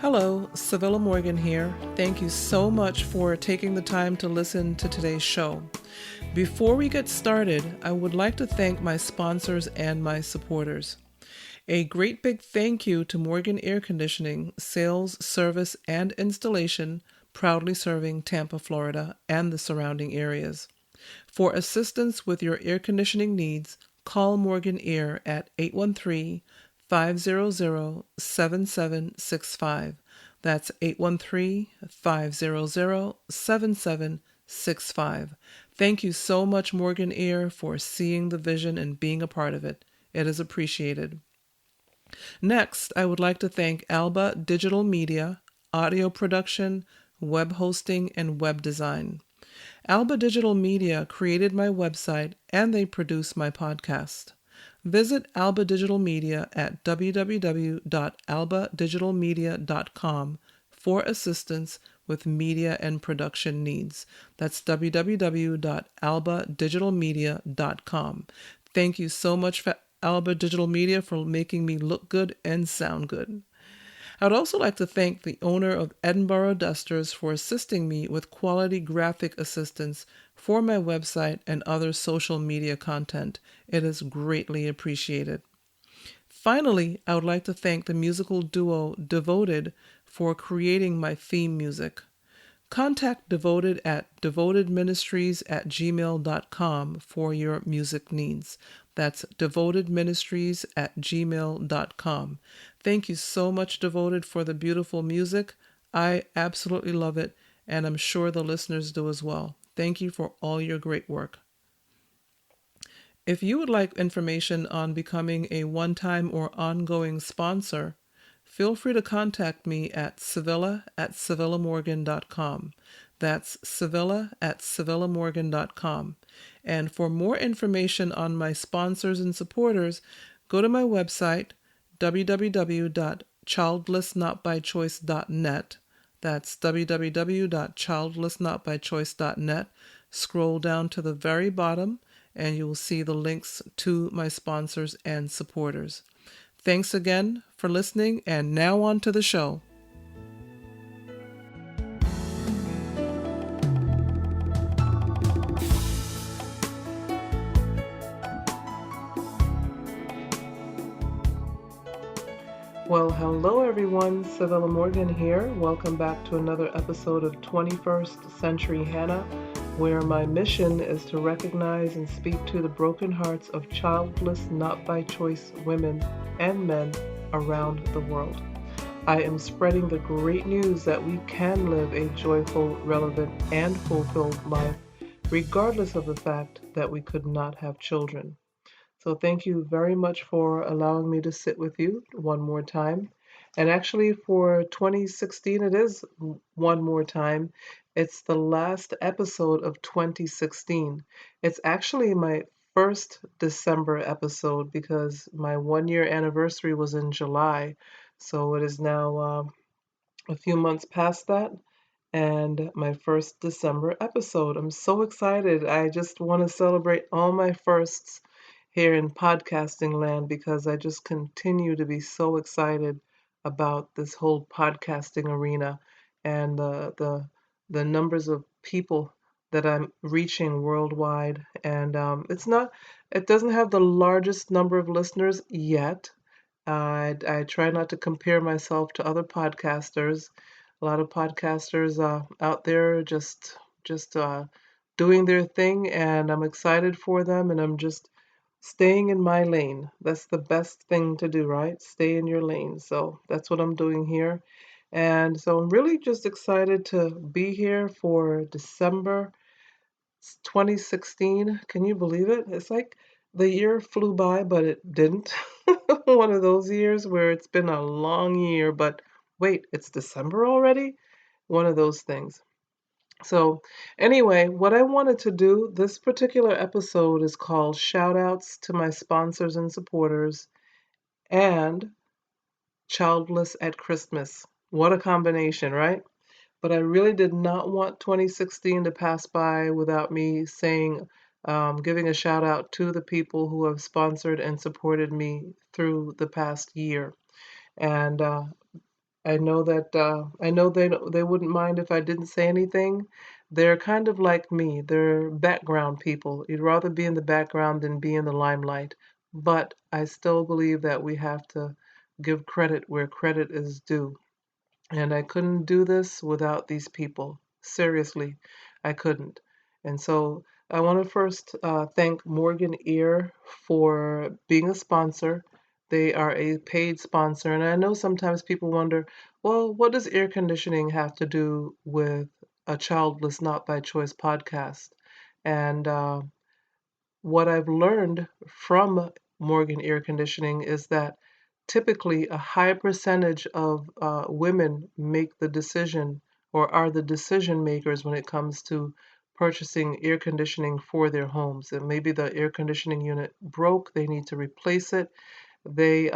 Hello, Savilla Morgan here. Thank you so much for taking the time to listen to today's show. Before we get started, I would like to thank my sponsors and my supporters. A great big thank you to Morgan Air Conditioning, sales, service, and installation, proudly serving Tampa, Florida, and the surrounding areas. For assistance with your air conditioning needs, call Morgan Air at 813-500-7765. That's 813-500-7765. Thank you so much, Morgan Air, for seeing the vision and being a part of it. It is appreciated. Next, I would like to thank Alba Digital Media, audio production, web hosting, and web design. Alba Digital Media created my website and they produce my podcast. Visit Alba Digital Media at www.albadigitalmedia.com for assistance with media and production needs. That's www.albadigitalmedia.com. Thank you so much for Alba Digital Media for making me look good and sound good. I would also like to thank the owner of Edinburgh Dusters for assisting me with quality graphic assistance for my website and other social media content. It is greatly appreciated. Finally, I would like to thank the musical duo Devoted for creating my theme music. Contact Devoted at devotedministries@gmail.com for your music needs. That's devotedministries@gmail.com. Thank you so much, Devoted, for the beautiful music. I absolutely love it, and I'm sure the listeners do as well. Thank you for all your great work. If you would like information on becoming a one-time or ongoing sponsor, feel free to contact me at sevilla@sevillamorgan.com. That's sevilla@sevillamorgan.com. And for more information on my sponsors and supporters, go to my website, www.childlessnotbychoice.net. That's www.childlessnotbychoice.net. Scroll down to the very bottom, and you will see the links to my sponsors and supporters. Thanks again for listening, and now on to the show. Well, hello everyone, Savilla Morgan here. Welcome back to another episode of 21st Century Hannah, where my mission is to recognize and speak to the broken hearts of childless, not by choice women and men around the world. I am spreading the great news that we can live a joyful, relevant, and fulfilled life, regardless of the fact that we could not have children. So thank you very much for allowing me to sit with you one more time. And actually for 2016, it is one more time. It's the last episode of 2016. It's actually my first December episode because my 1 year anniversary was in July. So it is now a few months past that and my first December episode. I'm so excited. I just want to celebrate all my firsts here in podcasting land because I just continue to be so excited about this whole podcasting arena and the numbers of people that I'm reaching worldwide. And it doesn't have the largest number of listeners yet. I try not to compare myself to other podcasters. A lot of podcasters out there just doing their thing, and I'm excited for them, and I'm just staying in my lane. That's the best thing to do, right? Stay in your lane. So that's what I'm doing here. And so I'm really just excited to be here for December 2016. Can you believe it? It's like the year flew by, but it didn't. One of those years where it's been a long year, but wait, it's December already? One of those things. So, anyway, what I wanted to do, this particular episode is called Shout Outs to My Sponsors and Supporters and Childless at Christmas. What a combination, right? But I really did not want 2016 to pass by without me saying, giving a shout out to the people who have sponsored and supported me through the past year. And I know they wouldn't mind if I didn't say anything. They're kind of like me. They're background people. You'd rather be in the background than be in the limelight. But I still believe that we have to give credit where credit is due. And I couldn't do this without these people. Seriously, I couldn't. And so I want to first thank Morgan Ear for being a sponsor. They are a paid sponsor. And I know sometimes people wonder, well, what does air conditioning have to do with a Childless Not by Choice podcast? And what I've learned from Morgan Air Conditioning is that typically a high percentage of women make the decision or are the decision makers when it comes to purchasing air conditioning for their homes. And maybe the air conditioning unit broke, they need to replace it. They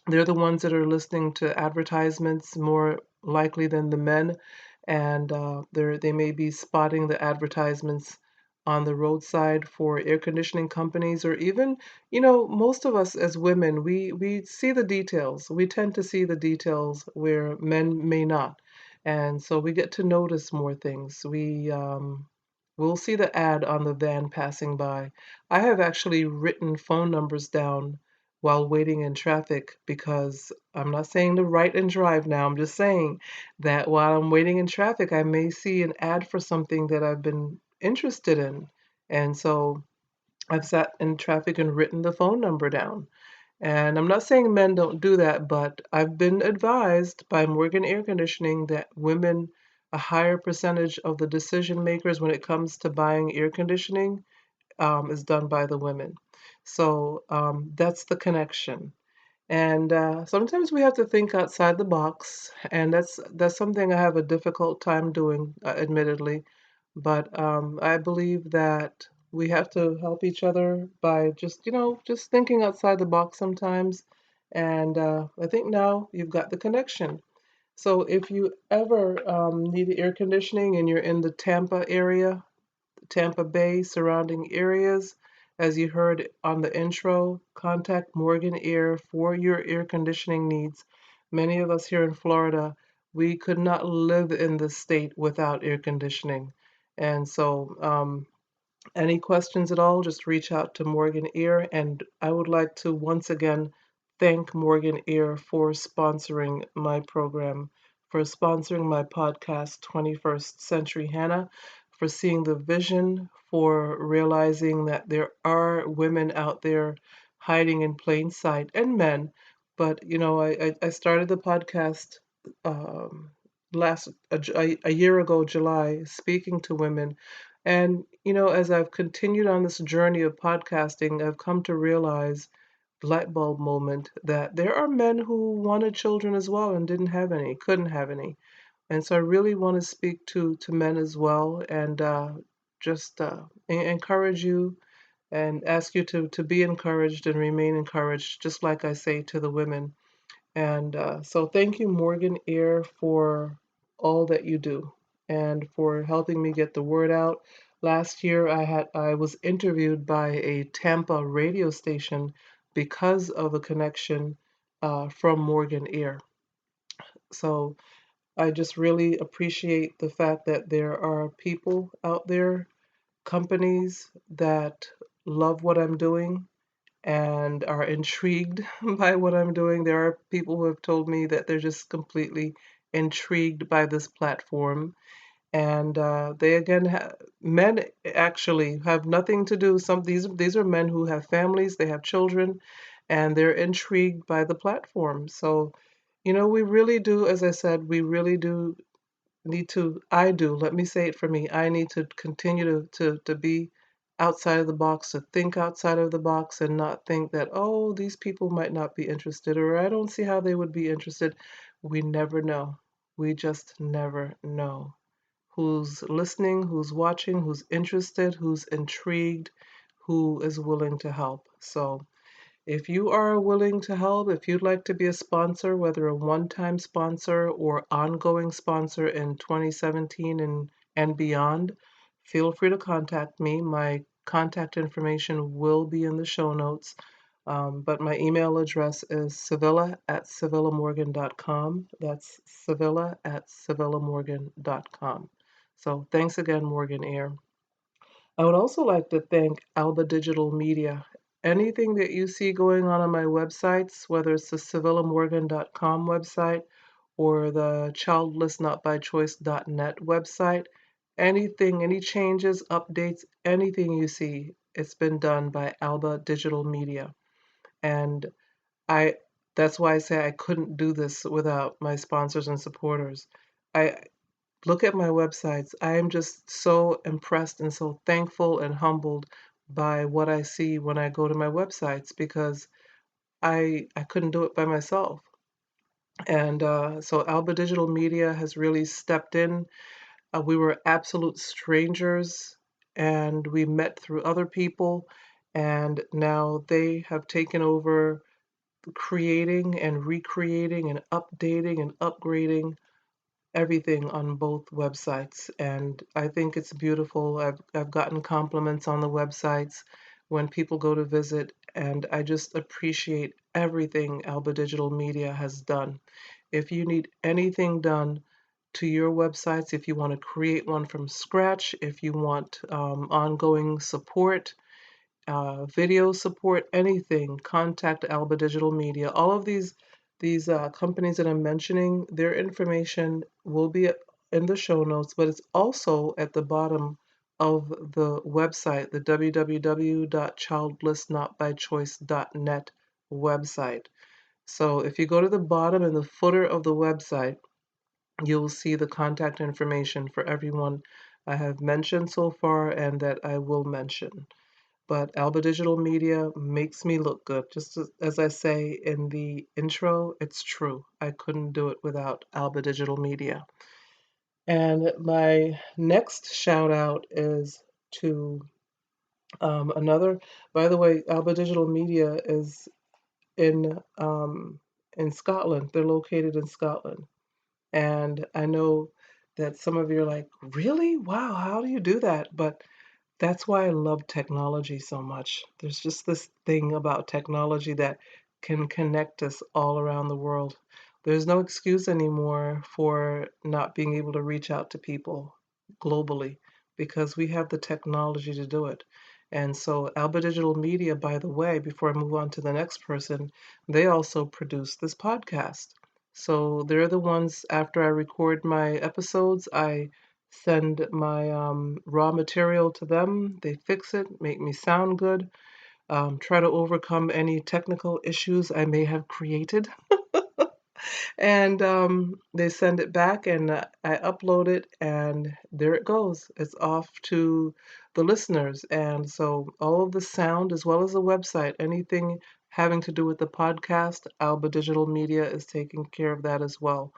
they're the ones that are listening to advertisements more likely than the men, and they may be spotting the advertisements on the roadside for air conditioning companies, or even, most of us as women, we see the details. We tend to see the details where men may not, and so we get to notice more things. We'll see the ad on the van passing by. I have actually written phone numbers down while waiting in traffic because I'm not saying to write and drive now. I'm just saying that while I'm waiting in traffic, I may see an ad for something that I've been interested in. And so I've sat in traffic and written the phone number down. And I'm not saying men don't do that, but I've been advised by Morgan Air Conditioning that women, a higher percentage of the decision makers when it comes to buying air conditioning, is done by the women. So that's the connection. And sometimes we have to think outside the box, and that's something I have a difficult time doing, admittedly. But I believe that we have to help each other by just thinking outside the box sometimes. And I think now you've got the connection. So if you ever need air conditioning and you're in the Tampa area, Tampa Bay surrounding areas. As you heard on the intro, contact Morgan Air for your air conditioning needs. Many of us here in Florida, we could not live in this state without air conditioning. And so any questions at all, just reach out to Morgan Ear. And I would like to once again thank Morgan Ear for sponsoring my program, for sponsoring my podcast, 21st Century Hannah, for seeing the vision, for realizing that there are women out there hiding in plain sight and men. But, I started the podcast last a year ago, July, speaking to women. And, as I've continued on this journey of podcasting, I've come to realize, light bulb moment, that there are men who wanted children as well and didn't have any, couldn't have any. And so I really want to speak to men as well and just encourage you and ask you to be encouraged and remain encouraged, just like I say to the women. And so thank you, Morgan Ear, for all that you do and for helping me get the word out. Last year, I was interviewed by a Tampa radio station because of a connection from Morgan Ear. So I just really appreciate the fact that there are people out there, companies that love what I'm doing and are intrigued by what I'm doing. There are people who have told me that they're just completely intrigued by this platform. And they again, men actually have nothing to do. These are men who have families, they have children, and they're intrigued by the platform. So, we really do, as I said, we really do need to, I do, let me say it for me, I need to continue to be outside of the box, to think outside of the box and not think that, oh, these people might not be interested or I don't see how they would be interested. We never know. We just never know who's listening, who's watching, who's interested, who's intrigued, who is willing to help. So if you are willing to help, if you'd like to be a sponsor, whether a one-time sponsor or ongoing sponsor in 2017 and beyond, feel free to contact me. My contact information will be in the show notes. But my email address is sevilla@sevillamorgan.com. That's sevilla@sevillamorgan.com. So thanks again, Morgan Air. I would also like to thank Alba Digital Media. Anything that you see going on my websites, whether it's the SevillaMorgan.com website or the childlessnotbychoice.net website, anything, any changes, updates, anything you see, it's been done by Alba Digital Media. And I that's why I say I couldn't do this without my sponsors and supporters. I look at my websites. I am just so impressed and so thankful and humbled by what I see when I go to my websites because I couldn't do it by myself. And so Alba Digital Media has really stepped in. We were absolute strangers and we met through other people. And now they have taken over creating and recreating and updating and upgrading everything on both websites. And I think it's beautiful. I've gotten compliments on the websites when people go to visit, and I just appreciate everything Alba Digital Media has done. If you need anything done to your websites, if you want to create one from scratch, if you want ongoing support, video support, anything, contact Alba Digital Media. All of these companies that I'm mentioning, their information will be in the show notes, but it's also at the bottom of the website, the www.childlessnotbychoice.net website. So if you go to the bottom in the footer of the website, you'll see the contact information for everyone I have mentioned so far and that I will mention. But Alba Digital Media makes me look good. Just as I say in the intro, it's true. I couldn't do it without Alba Digital Media. And my next shout out is to another. By the way, Alba Digital Media is in Scotland. They're located in Scotland, and I know that some of you are like, "Really? Wow! How do you do that?" But that's why I love technology so much. There's just this thing about technology that can connect us all around the world. There's no excuse anymore for not being able to reach out to people globally because we have the technology to do it. And so, Alba Digital Media, by the way, before I move on to the next person, they also produce this podcast. So, they're the ones, after I record my episodes, I send my raw material to them. They fix it, make me sound good, try to overcome any technical issues I may have created. And they send it back, and I upload it, and there it goes. It's off to the listeners. And so, all of the sound, as well as the website, anything having to do with the podcast, Alba Digital Media is taking care of that as well.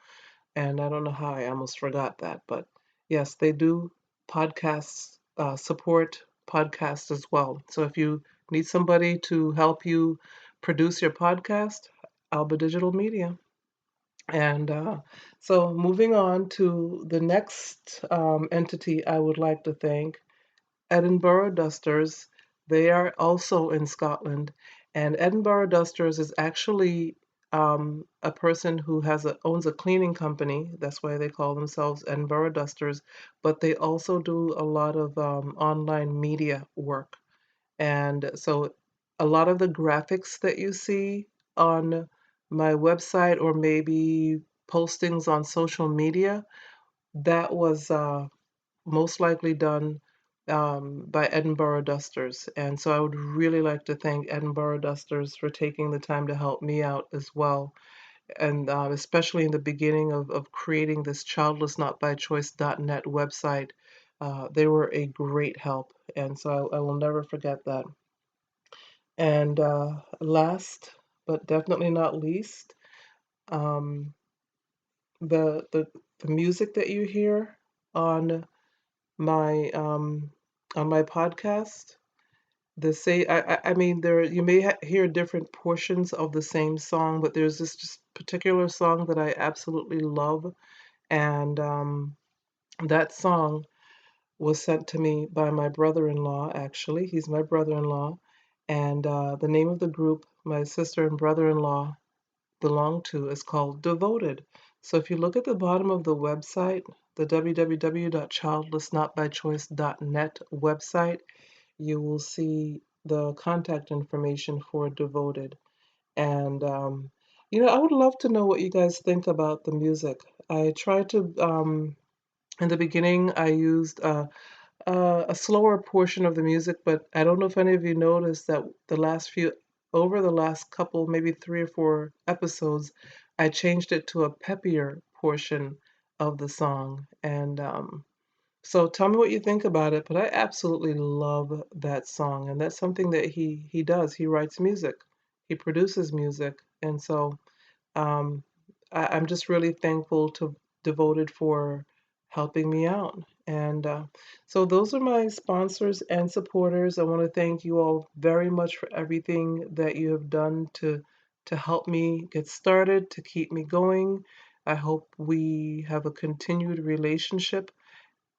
And I don't know how I almost forgot that, but yes, they do podcasts, support podcasts as well. So if you need somebody to help you produce your podcast, Alba Digital Media. And so moving on to the next entity I would like to thank, Edinburgh Dusters. They are also in Scotland, and Edinburgh Dusters is actually a person who owns a cleaning company. That's why they call themselves Edinburgh Dusters. But they also do a lot of online media work, and so a lot of the graphics that you see on my website or maybe postings on social media, that was most likely done by Edinburgh Dusters. And so I would really like to thank Edinburgh Dusters for taking the time to help me out as well. And especially in the beginning of creating this childlessnotbychoice.net website, they were a great help. And so I will never forget that. And last but definitely not least, um, the, the the music that you hear on my podcast. I mean, there you may hear different portions of the same song, but there's this just particular song that I absolutely love, and that song was sent to me by my brother-in-law. Actually, he's my brother-in-law, and the name of the group my sister and brother-in-law belong to is called Devoted. So if you look at the bottom of the website, the www.childlessnotbychoice.net website, you will see the contact information for Devoted. And, I would love to know what you guys think about the music. I tried to, in the beginning, I used a slower portion of the music, but I don't know if any of you noticed that over the last couple, maybe 3 or 4 episodes, I changed it to a peppier portion of the song. And so tell me what you think about it. But I absolutely love that song, and that's something that he does. He writes music, he produces music, and so um, I'm just really thankful to Devoted for helping me out. And so those are my sponsors and supporters. I want to thank you all very much for everything that you have done to help me get started, to keep me going. I hope we have a continued relationship.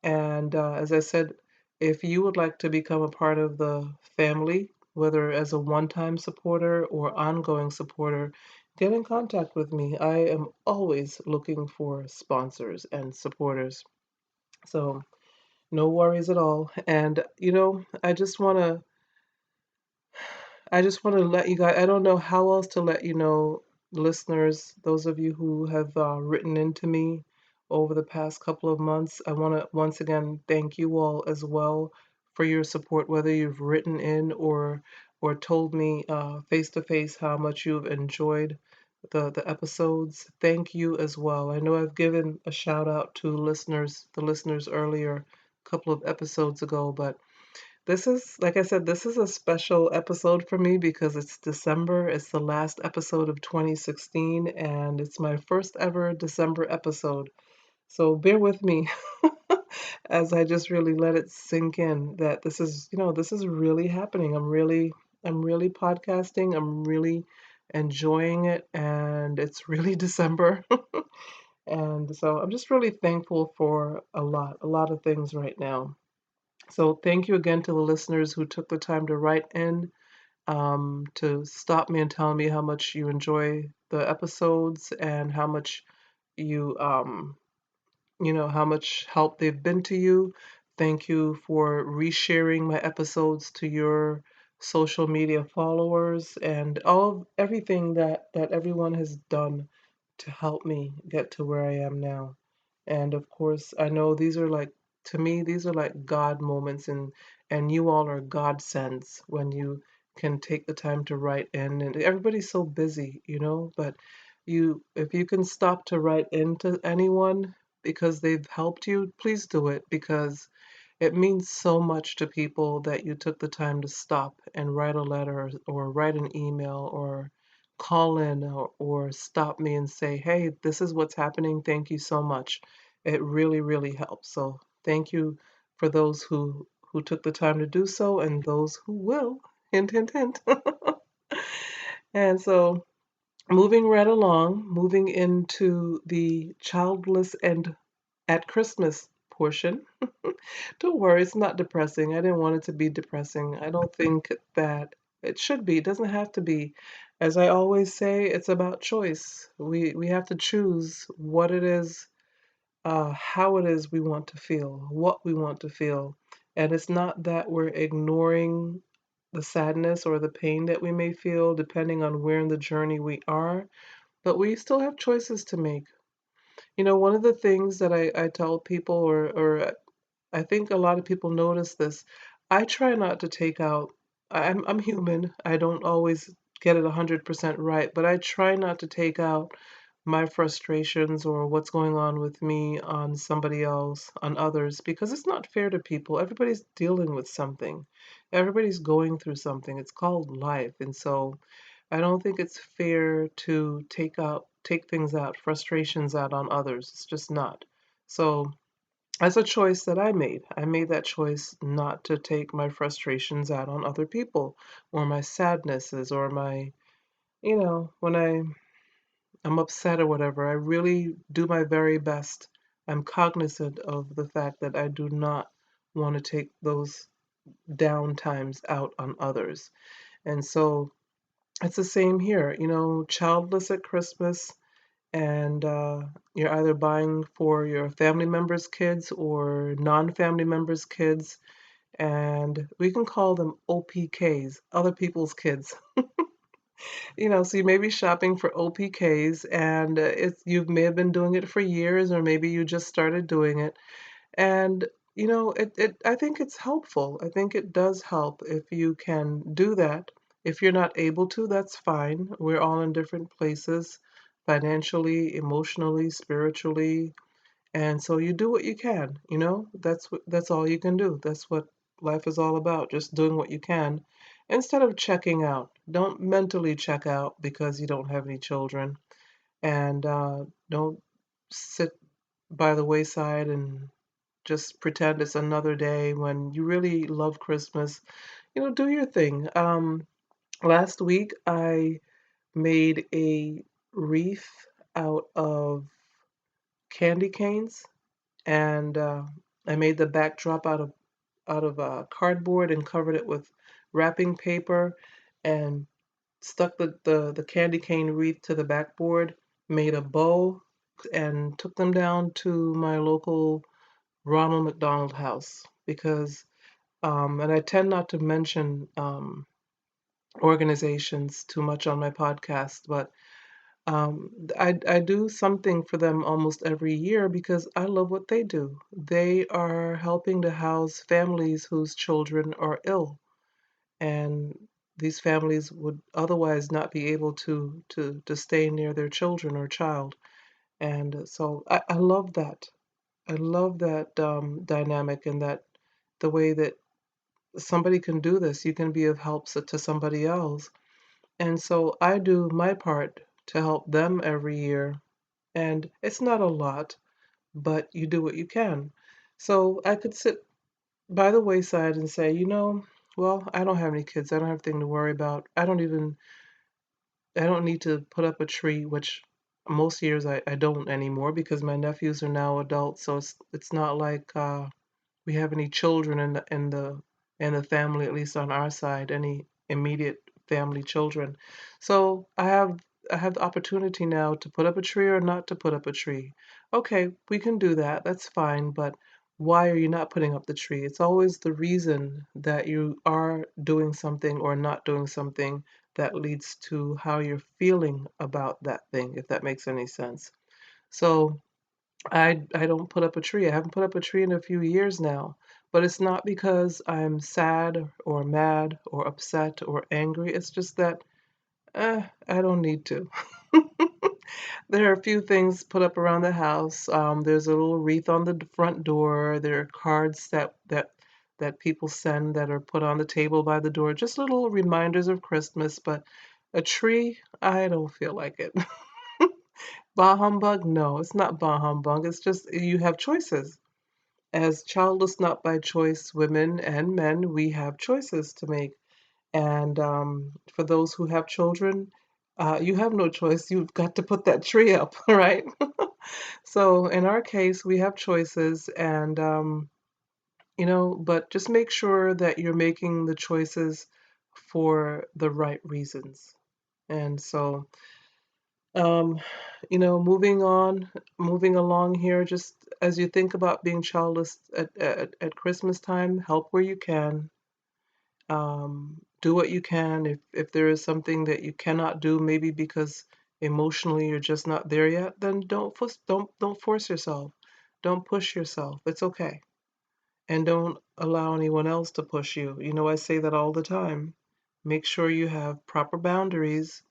And as I said, if you would like to become a part of the family, whether as a one-time supporter or ongoing supporter, get in contact with me. I am always looking for sponsors and supporters. So no worries at all. And I just want to let you guys, I don't know how else to let you know, listeners, those of you who have written into me over the past couple of months. I want to once again thank you all as well for your support, whether you've written in or told me face to face how much you've enjoyed the episodes. Thank you as well. I know I've given a shout out to the listeners earlier, a couple of episodes ago, but this is, like I said, this is a special episode for me because it's December. It's the last episode of 2016, and it's my first ever December episode. So bear with me as I just really let it sink in that this is really happening. I'm really podcasting. I'm really enjoying it, and it's really December. And so I'm just really thankful for a lot of things right now. So thank you again to the listeners who took the time to write in, to stop me and tell me how much you enjoy the episodes and how much you how much help they've been to you. Thank you for resharing my episodes to your social media followers and everything that everyone has done to help me get to where I am now. And of course, I know these are like, to me, these are like God moments, and you all are godsends when you can take the time to write in. And everybody's so busy, but if you can stop to write in to anyone because they've helped you, please do it, because it means so much to people that you took the time to stop and write a letter or write an email or call in or stop me and say, hey, this is what's happening. Thank you so much. It really, really helps. So thank you for those who took the time to do so and those who will. Hint, hint, hint. And so moving right along, moving into the childless and at Christmas portion. Don't worry, it's not depressing. I didn't want it to be depressing. I don't think that it should be. It doesn't have to be. As I always say, it's about choice. We have to choose what it is, how it is we want to feel, what we want to feel. And it's not that we're ignoring the sadness or the pain that we may feel, depending on where in the journey we are, but we still have choices to make. One of the things that I tell people, or I think a lot of people notice this. I try not to take out, I'm human. I don't always get it 100% right, but I try not to take out my frustrations or what's going on with me on somebody else, on others, because it's not fair to people. Everybody's dealing with something. Everybody's going through something. It's called life. And so I don't think it's fair to take things out, frustrations out on others. It's just not. So that's a choice that I made. I made that choice not to take my frustrations out on other people or my sadnesses or when I'm upset or whatever. I really do my very best. I'm cognizant of the fact that I do not want to take those down times out on others. And so it's the same here. Childless at Christmas, and you're either buying for your family members' kids or non-family members' kids, and we can call them OPKs, other people's kids. So you may be shopping for OPKs, and you may have been doing it for years, or maybe you just started doing it. And I think it's helpful. I think it does help if you can do that. If you're not able to, that's fine. We're all in different places, financially, emotionally, spiritually, and so you do what you can. That's all you can do. That's what life is all about, just doing what you can instead of checking out. Don't mentally check out because you don't have any children, and don't sit by the wayside and just pretend it's another day when you really love Christmas. Do your thing. Last week I made a wreath out of candy canes, and I made the backdrop out of cardboard and covered it with wrapping paper, and stuck the candy cane wreath to the backboard. Made a bow and took them down to my local Ronald McDonald House because, and I tend not to mention organizations too much on my podcast, but I do something for them almost every year because I love what they do. They are helping to house families whose children are ill, and these families would otherwise not be able to stay near their children or child. And so I love that. I love that dynamic, and that the way that somebody can do this, you can be of help to somebody else. And so I do my part to help them every year. And it's not a lot, but you do what you can. So I could sit by the wayside and say, well, I don't have any kids. I don't have anything to worry about. I don't need to put up a tree, which most years I don't anymore because my nephews are now adults. So it's not like we have any children in the family, at least on our side, any immediate family children. So I have the opportunity now to put up a tree or not to put up a tree. Okay, we can do that. That's fine, but why are you not putting up the tree? It's always the reason that you are doing something or not doing something that leads to how you're feeling about that thing, if that makes any sense. So I don't put up a tree. I haven't put up a tree in a few years now, but it's not because I'm sad or mad or upset or angry. It's just that I don't need to. There are a few things put up around the house. There's a little wreath on the front door. There are cards that people send that are put on the table by the door. Just little reminders of Christmas, but a tree, I don't feel like it. Bah humbug? No, it's not bah humbug. It's just you have choices. As childless not by choice women and men, we have choices to make. And for those who have children, you have no choice. You've got to put that tree up, right? So in our case, we have choices, and but just make sure that you're making the choices for the right reasons. And so um, moving along here, just as you think about being childless at Christmas time, help where you can. Do what you can. If there is something that you cannot do, maybe because emotionally you're just not there yet, then don't force yourself. Don't push yourself. It's okay. And don't allow anyone else to push you. I say that all the time. Make sure you have proper boundaries.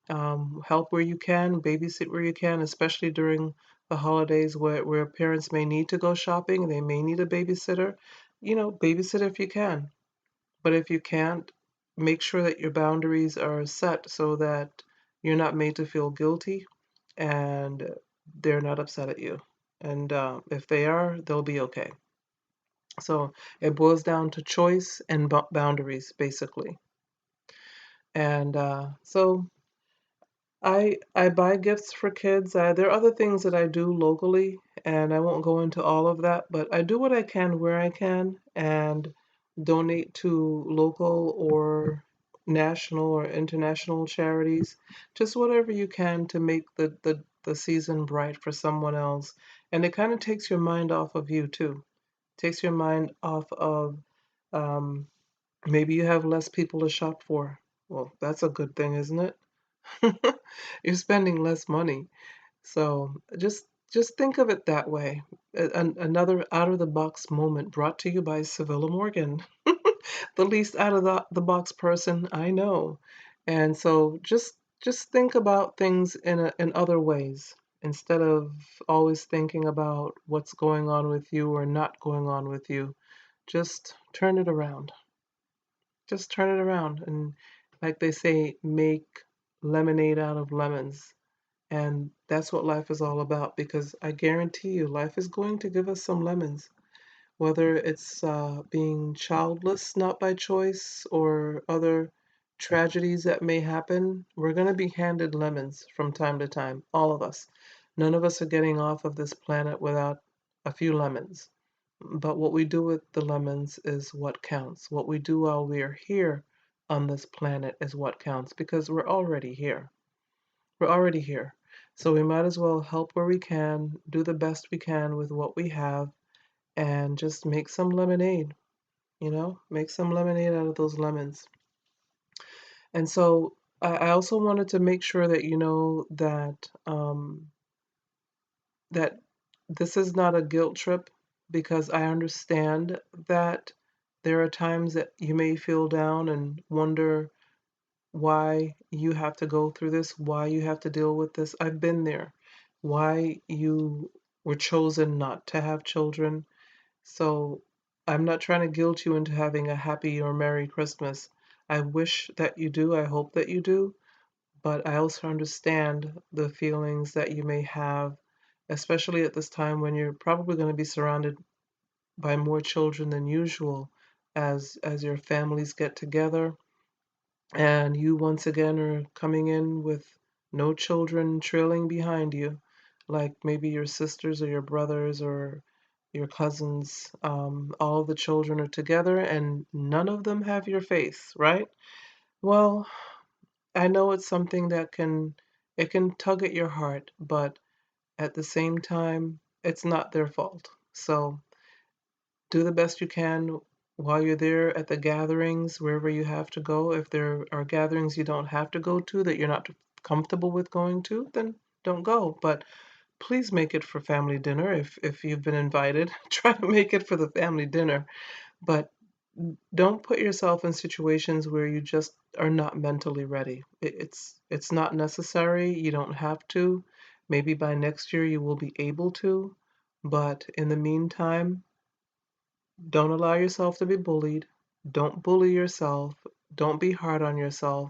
Help where you can, babysit where you can, especially during the holidays where parents may need to go shopping, they may need a babysitter. Babysit if you can. But if you can't, make sure that your boundaries are set so that you're not made to feel guilty and they're not upset at you. And if they are, they'll be okay. So it boils down to choice and boundaries, basically. And so I buy gifts for kids. There are other things that I do locally, and I won't go into all of that, but I do what I can where I can and donate to local or national or international charities, just whatever you can to make the season bright for someone else. And it kind of takes your mind off of you too. Takes your mind off of um, maybe you have less people to shop for. Well, that's a good thing, isn't it? You're spending less money. So just think of it that way. Another out of the box moment brought to you by Sevilla Morgan, the least out of the box person I know. And so just think about things in other ways instead of always thinking about what's going on with you or not going on with you. Just turn it around. Just turn it around and like they say, make lemonade out of lemons. And that's what life is all about because I guarantee you, life is going to give us some lemons, whether it's being childless, not by choice, or other tragedies that may happen. We're going to be handed lemons from time to time, all of us. None of us are getting off of this planet without a few lemons. But what we do with the lemons is what counts. What we do while we are here on this planet is what counts because we're already here. We're already here. So we might as well help where we can, do the best we can with what we have, and just make some lemonade, make some lemonade out of those lemons. And so I also wanted to make sure that you know that this is not a guilt trip because I understand that there are times that you may feel down and wonder why you have to go through this, why you have to deal with this. I've been there. Why you were chosen not to have children. So I'm not trying to guilt you into having a happy or merry Christmas. I wish that you do. I hope that you do. But I also understand the feelings that you may have, especially at this time when you're probably going to be surrounded by more children than usual as your families get together and you once again are coming in with no children trailing behind you, like maybe your sisters or your brothers or your cousins. All the children are together and none of them have your face, right? Well, I know it's something that it can tug at your heart, but at the same time, it's not their fault. So do the best you can while you're there at the gatherings, wherever you have to go. If there are gatherings you don't have to go to that you're not comfortable with going to, then don't go. But please make it for family dinner if you've been invited. Try to make it for the family dinner. But don't put yourself in situations where you just are not mentally ready. It's not necessary. You don't have to. Maybe by next year you will be able to. But in the meantime, don't allow yourself to be bullied. Don't bully yourself. Don't be hard on yourself.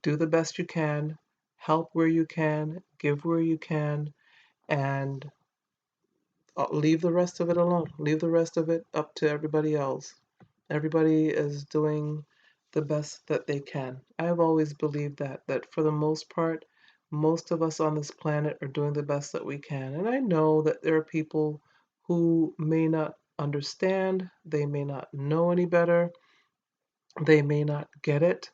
Do the best you can. Help where you can. Give where you can. And leave the rest of it alone. Leave the rest of it up to everybody else. Everybody is doing the best that they can. I have always believed that for the most part, most of us on this planet are doing the best that we can. And I know that there are people who may not understand, they may not know any better, they may not get it,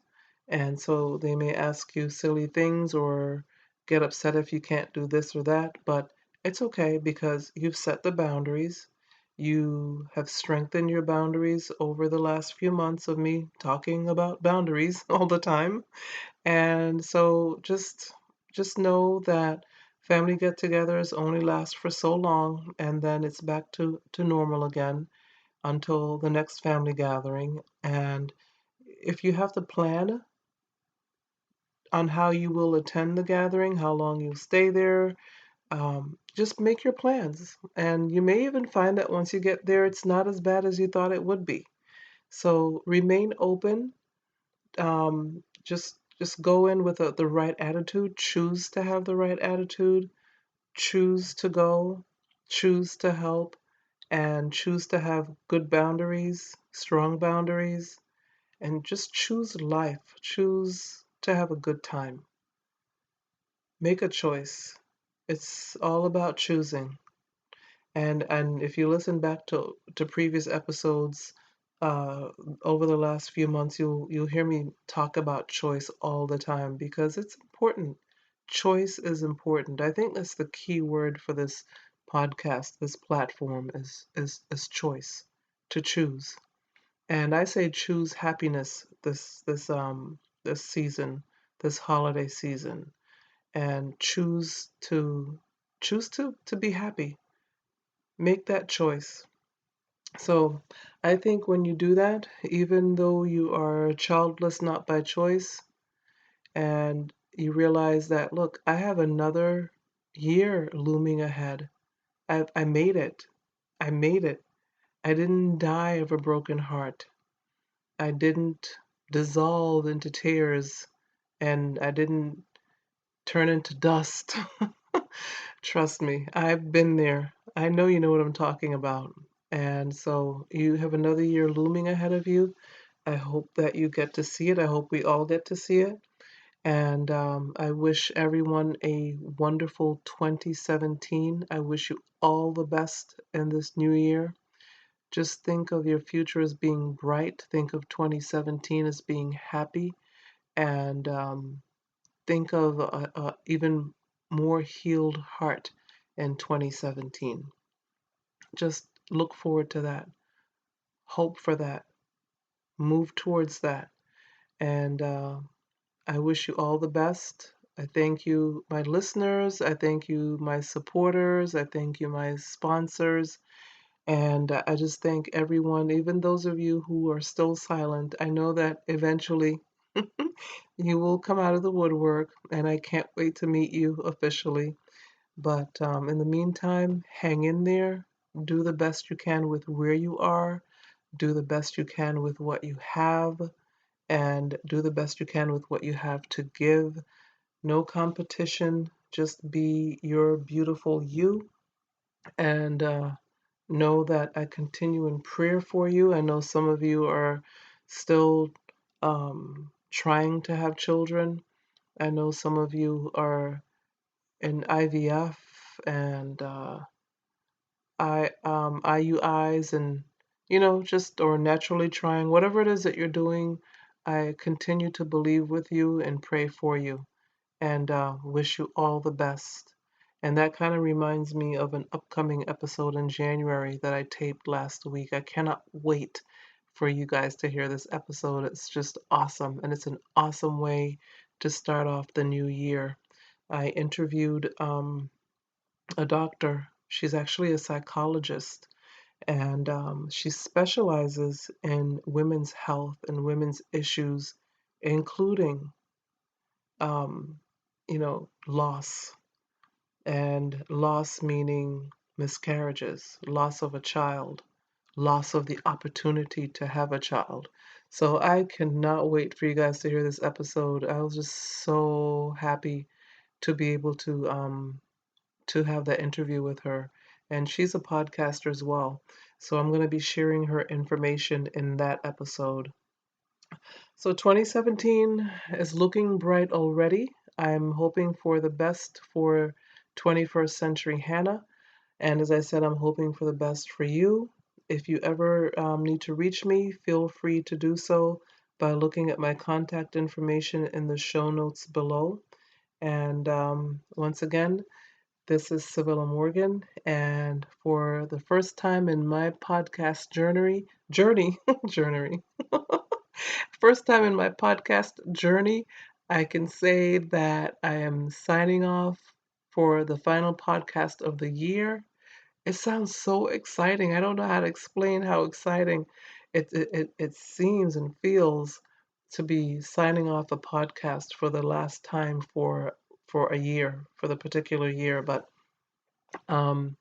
and so they may ask you silly things or get upset if you can't do this or that, but it's okay because you've set the boundaries. You have strengthened your boundaries over the last few months of me talking about boundaries all the time. And so just know that family get-togethers only last for so long and then it's back to normal again until the next family gathering. And if you have to plan on how you will attend the gathering, how long you'll stay there, just make your plans. And you may even find that once you get there, it's not as bad as you thought it would be. So remain open. Just go in with the right attitude. Choose to have the right attitude. Choose to go. Choose to help. And choose to have good boundaries, strong boundaries, and just choose life. Choose to have a good time. Make a choice. It's all about choosing. And if you listen back to previous episodes, uh, over the last few months, you'll hear me talk about choice all the time because it's important. Choice is important. I think that's the key word for this podcast, this platform is choice, to choose. And I say choose happiness this season, this holiday season, and choose to be happy. Make that choice. So I think when you do that, even though you are childless not by choice, and you realize that, look, I have another year looming ahead. I made it. I made it. I didn't die of a broken heart. I didn't dissolve into tears, and I didn't turn into dust. Trust me, I've been there. I know you know what I'm talking about. And so you have another year looming ahead of you. I hope that you get to see it. I hope we all get to see it. And I wish everyone a wonderful 2017. I wish you all the best in this new year. Just think of your future as being bright. Think of 2017 as being happy. And think of a even more healed heart in 2017. Just look forward to that. Hope for that. Move towards that. And I wish you all the best. I thank you, my listeners. I thank you, my supporters. I thank you, my sponsors. And I just thank everyone, even those of you who are still silent. I know that eventually you will come out of the woodwork, and I can't wait to meet you officially. But in the meantime, hang in there. Do the best you can with where you are. Do the best you can with what you have. And do the best you can with what you have to give. No competition. Just be your beautiful you. And know that I continue in prayer for you. I know some of you are still trying to have children. I know some of you are in IVF and IUIs and just or naturally trying whatever it is that you're doing. I continue to believe with you and pray for you and wish you all the best. And that kind of reminds me of an upcoming episode in January that I taped last week. I cannot wait for you guys to hear this episode. It's just awesome, and it's an awesome way to start off the new year. I interviewed a doctor. She's actually a psychologist, and she specializes in women's health and women's issues, including, um, loss, and loss meaning miscarriages, loss of a child, loss of the opportunity to have a child. So I cannot wait for you guys to hear this episode. I was just so happy to be able to have that interview with her. And she's a podcaster as well. So I'm going to be sharing her information in that episode. So 2017 is looking bright already. I'm hoping for the best for 21st Century Hannah. And as I said, I'm hoping for the best for you. If you ever need to reach me, feel free to do so by looking at my contact information in the show notes below. And once again, this is Savilla Morgan, and for the first time in my podcast journey, first time in my podcast journey, I can say that I am signing off for the final podcast of the year. It sounds so exciting. I don't know how to explain how exciting it seems and feels to be signing off a podcast for the last time for a year, for the particular year. But um,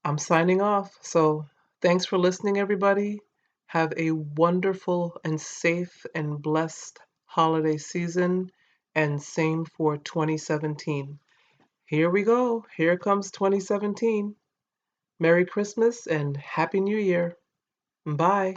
I'm signing off. So thanks for listening, everybody. Have a wonderful and safe and blessed holiday season. And same for 2017. Here we go. Here comes 2017. Merry Christmas and Happy New Year. Bye.